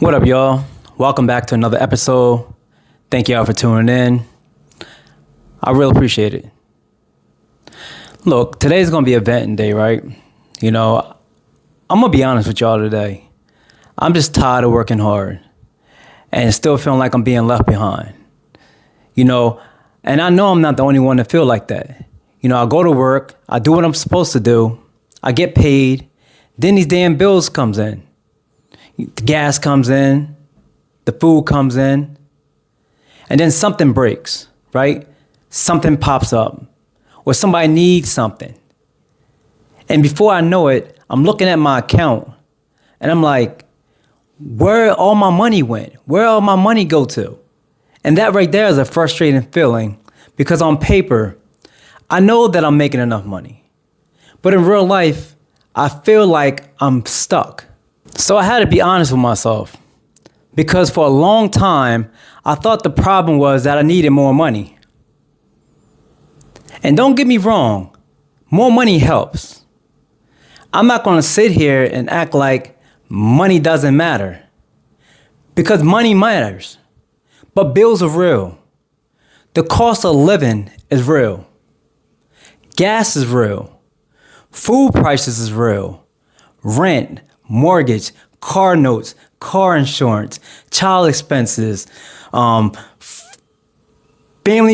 What up, y'all? Welcome back to another episode. Thank y'all for tuning in. I really appreciate it. Look, today's going to be a venting day, right? You know, I'm going to be honest with y'all today. I'm just tired of working hard and still feeling like I'm being left behind. You know, and I know I'm not the only one to feel like that. You know, I go to work, I do what I'm supposed to do, I get paid, then these damn bills comes in. The gas comes in, the food comes in, and then something breaks, right? Something pops up, or somebody needs something. And before I know it, I'm looking at my account, and I'm like, where all my money went? Where all my money go to? And that right there is a frustrating feeling, because on paper, I know that I'm making enough money. But in real life, I feel like I'm stuck. So I had to be honest with myself, because for a long time, I thought the problem was that I needed more money. And don't get me wrong, more money helps. I'm not going to sit here and act like money doesn't matter, because money matters. But bills are real. The cost of living is real. Gas is real. Food prices is real. Rent, mortgage, car notes, car insurance, child expenses, family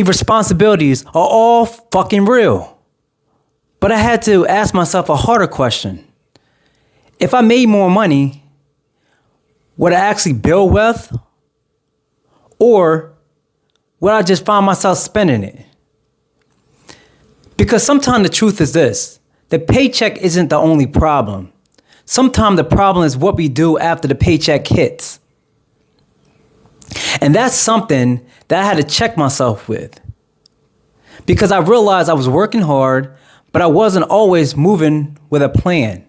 responsibilities are all fucking real. But I had to ask myself a harder question. If I made more money, would I actually build wealth? Or would I just find myself spending it? Because sometimes the truth is this: the paycheck isn't the only problem. Sometimes the problem is what we do after the paycheck hits. And that's something that I had to check myself with. Because I realized I was working hard, but I wasn't always moving with a plan.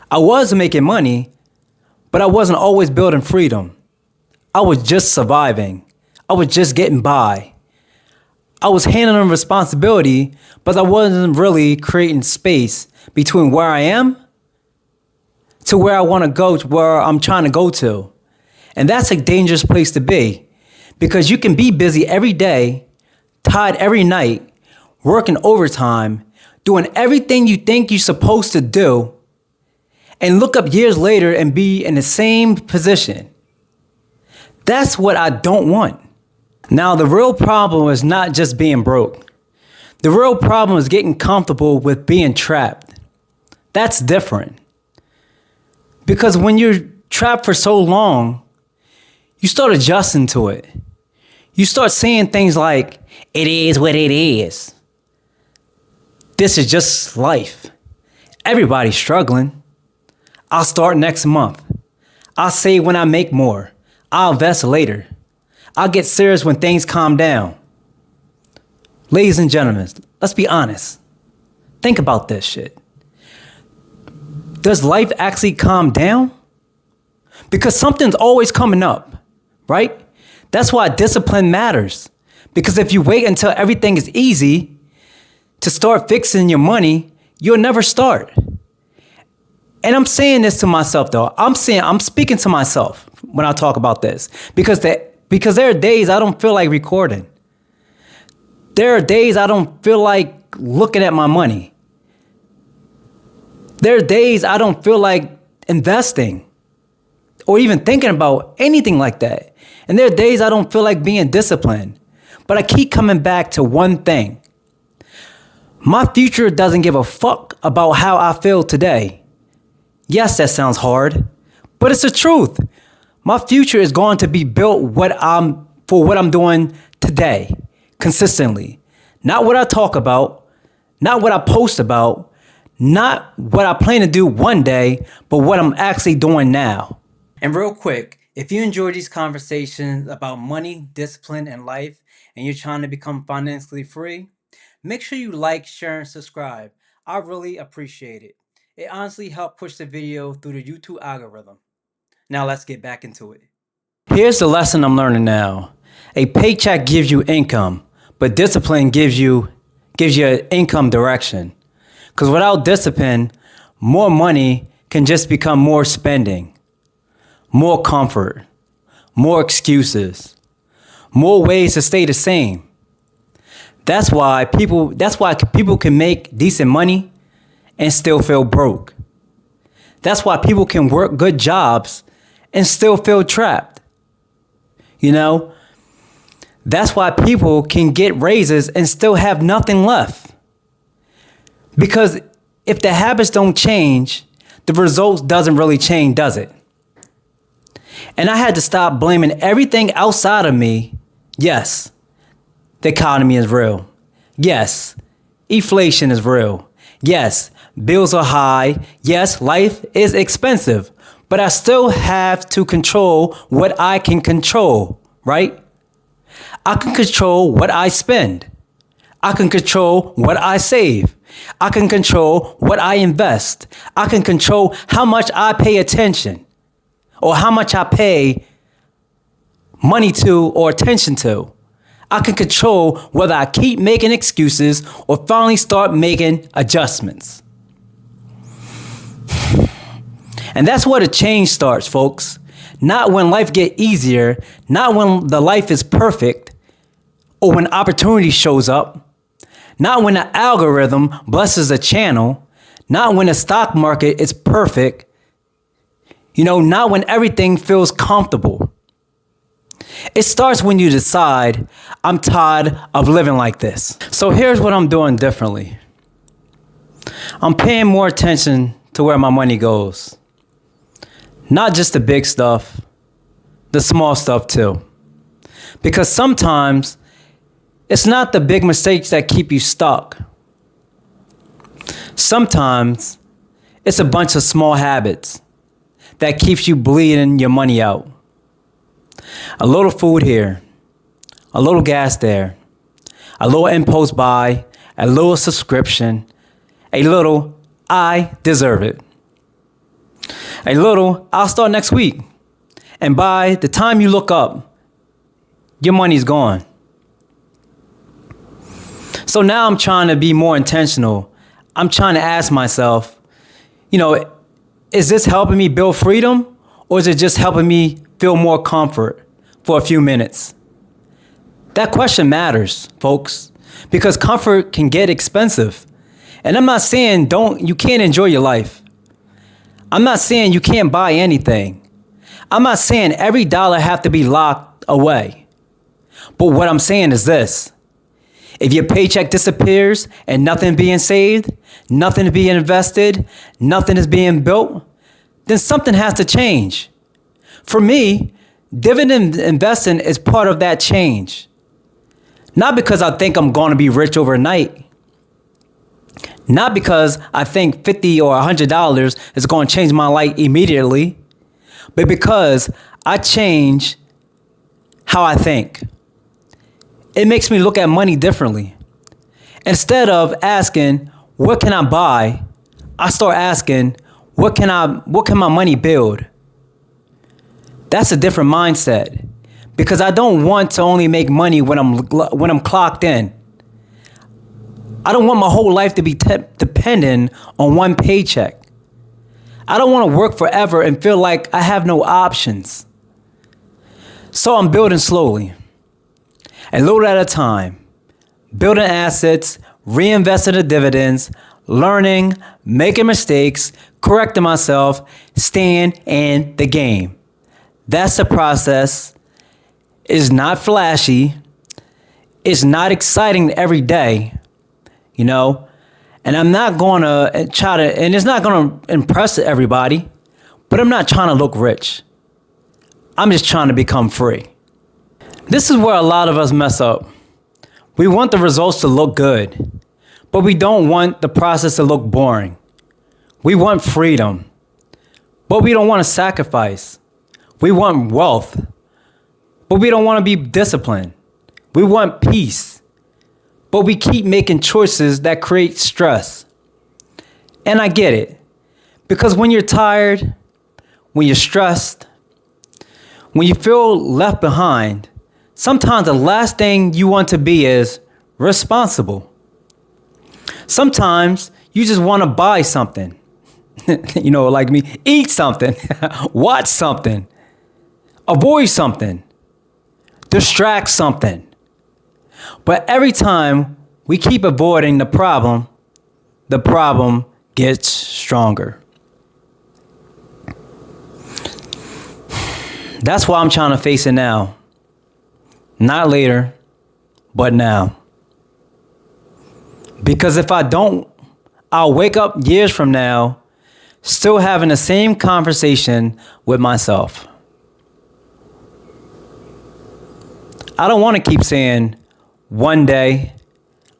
I was making money, but I wasn't always building freedom. I was just surviving. I was just getting by. I was handling responsibility, but I wasn't really creating space between where I am to where I want to go, to where I'm trying to go to. And that's a dangerous place to be, because you can be busy every day, tired every night, working overtime, doing everything you think you're supposed to do, and look up years later and be in the same position. That's what I don't want. Now, the real problem is not just being broke. The real problem is getting comfortable with being trapped. That's different. Because when you're trapped for so long, you start adjusting to it. You start saying things like, it is what it is. This is just life. Everybody's struggling. I'll start next month. I'll save when I make more. I'll invest later. I'll get serious when things calm down. Ladies and gentlemen, let's be honest. Think about this shit. Does life actually calm down? Because something's always coming up, right? That's why discipline matters. Because if you wait until everything is easy to start fixing your money, you'll never start. And I'm saying this to myself, though. I'm speaking to myself when I talk about this. Because there are days I don't feel like recording. There are days I don't feel like looking at my money. There are days I don't feel like investing or even thinking about anything like that. And there are days I don't feel like being disciplined. But I keep coming back to one thing. My future doesn't give a fuck about how I feel today. Yes, that sounds hard, but it's the truth. My future is going to be built for what I'm doing today, consistently. Not what I talk about, not what I post about, not what I plan to do one day, but what I'm actually doing now. And real quick, if you enjoy these conversations about money, discipline, and life, and you're trying to become financially free, make sure you like, share, and subscribe. I really appreciate it. It honestly helped push the video through the YouTube algorithm. Now let's get back into it. Here's the lesson I'm learning now. A paycheck gives you income, but discipline gives you income direction. Because without discipline, more money can just become more spending. more comfort, more excuses, more ways to stay the same. That's why people can make decent money and still feel broke. That's why people can work good jobs and still feel trapped. You know, that's why people can get raises and still have nothing left. Because if the habits don't change, the results doesn't really change, does it? And I had to stop blaming everything outside of me. Yes, the economy is real. Yes, inflation is real. Yes, bills are high. Yes, life is expensive. But I still have to control what I can control, right? I can control what I spend. I can control what I save. I can control what I invest. I can control how much I pay attention or how much I pay money to or attention to. I can control whether I keep making excuses or finally start making adjustments. And that's where the change starts, folks. Not when life gets easier, not when the life is perfect, or when opportunity shows up, not when the algorithm blesses a channel, not when the stock market is perfect, not when everything feels comfortable. It starts when you decide, I'm tired of living like this. So here's what I'm doing differently. I'm paying more attention to where my money goes. Not just the big stuff, the small stuff too. Because sometimes it's not the big mistakes that keep you stuck. Sometimes it's a bunch of small habits that keeps you bleeding your money out. A little food here, a little gas there, a little impulse buy, a little subscription, a little I deserve it. A little, I'll start next week. And by the time you look up, your money's gone. So now I'm trying to be more intentional. I'm trying to ask myself, is this helping me build freedom? Or is it just helping me feel more comfort for a few minutes? That question matters, folks, because comfort can get expensive. And I'm not saying you can't enjoy your life. I'm not saying you can't buy anything. I'm not saying every dollar have to be locked away. But what I'm saying is this. If your paycheck disappears and nothing being saved, nothing is being invested, nothing is being built, then something has to change. For me, dividend investing is part of that change. Not because I think I'm going to be rich overnight. Not because I think $50 or $100 is going to change my life immediately, but because I change how I think. It makes me look at money differently. Instead of asking, what can I buy? I start asking, what can my money build? That's a different mindset because I don't want to only make money when I'm clocked in. I don't want my whole life to be dependent on one paycheck. I don't want to work forever and feel like I have no options. So I'm building slowly, a little at a time, building assets, reinvesting the dividends, learning, making mistakes, correcting myself, staying in the game. That's the process. It's not flashy. It's not exciting every day. And I'm not going to and it's not going to impress everybody, but I'm not trying to look rich. I'm just trying to become free. This is where a lot of us mess up. We want the results to look good, but we don't want the process to look boring. We want freedom, but we don't want to sacrifice. We want wealth, but we don't want to be disciplined. We want peace. But we keep making choices that create stress. And I get it. Because when you're tired, when you're stressed, when you feel left behind, sometimes the last thing you want to be is responsible. Sometimes you just want to buy something. Like me, eat something, watch something, avoid something, distract something. But every time we keep avoiding the problem gets stronger. That's why I'm trying to face it now. Not later, but now. Because if I don't, I'll wake up years from now still having the same conversation with myself. I don't want to keep saying, one day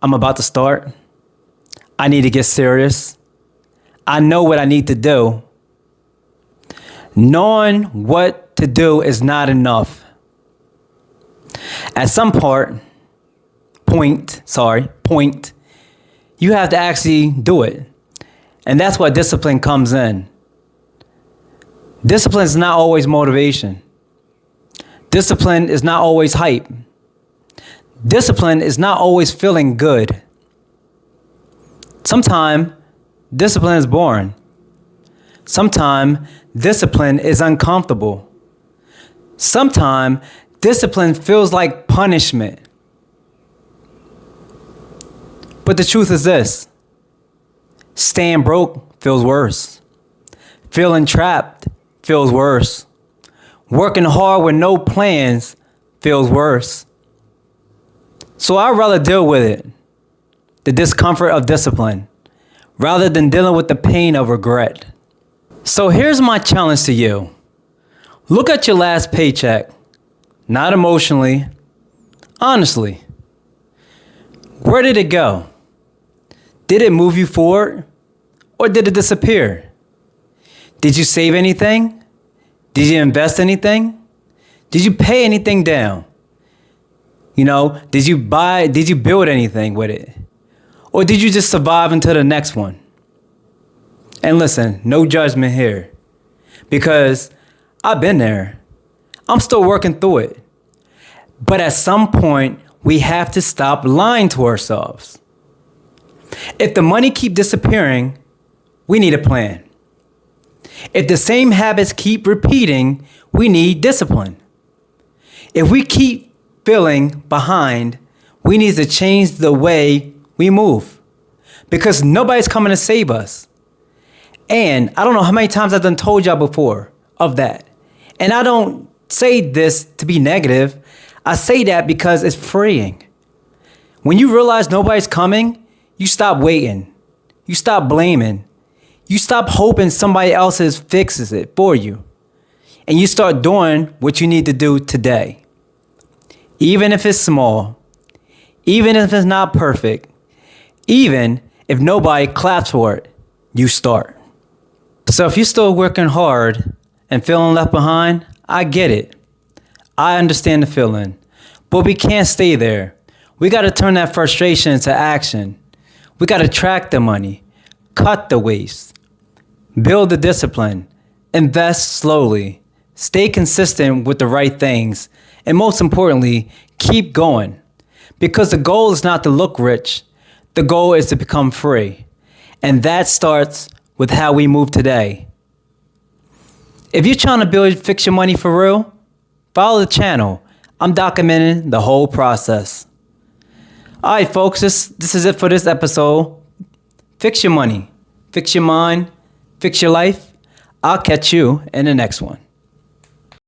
I'm about to start. I need to get serious. I know what I need to do. Knowing what to do is not enough. At some point, you have to actually do it. And that's why discipline comes in. Discipline is not always motivation. Discipline is not always hype. Discipline is not always feeling good. Sometimes discipline is boring. Sometimes discipline is uncomfortable. Sometimes discipline feels like punishment. But the truth is this: staying broke feels worse. Feeling trapped feels worse. Working hard with no plans feels worse. So I'd rather deal with it, the discomfort of discipline, rather than dealing with the pain of regret. So here's my challenge to you. Look at your last paycheck, not emotionally, honestly. Where did it go? Did it move you forward, or did it disappear? Did you save anything? Did you invest anything? Did you pay anything down? Did you build anything with it? Or did you just survive until the next one? And listen, no judgment here, because I've been there. I'm still working through it. But at some point, we have to stop lying to ourselves. If the money keeps disappearing, we need a plan. If the same habits keep repeating, we need discipline. If we keep feeling behind, we need to change the way we move, because nobody's coming to save us. And I don't know how many times I've done told y'all before of that. And I don't say this to be negative. I say that because it's freeing. When you realize nobody's coming, you stop waiting. You stop blaming. You stop hoping somebody else fixes it for you. And you start doing what you need to do today. Even if it's small. Even if it's not perfect. Even if nobody claps for it, you start. So if you're still working hard and feeling left behind, I get it. I understand the feeling. But we can't stay there. We got to turn that frustration into action. We got to track the money, cut the waste, build the discipline, invest slowly, stay consistent with the right things, and most importantly, keep going. Because the goal is not to look rich. The goal is to become free. And that starts with how we move today. If you're trying to fix your money for real, follow the channel. I'm documenting the whole process. All right, folks, this is it for this episode. Fix your money, fix your mind, fix your life. I'll catch you in the next one.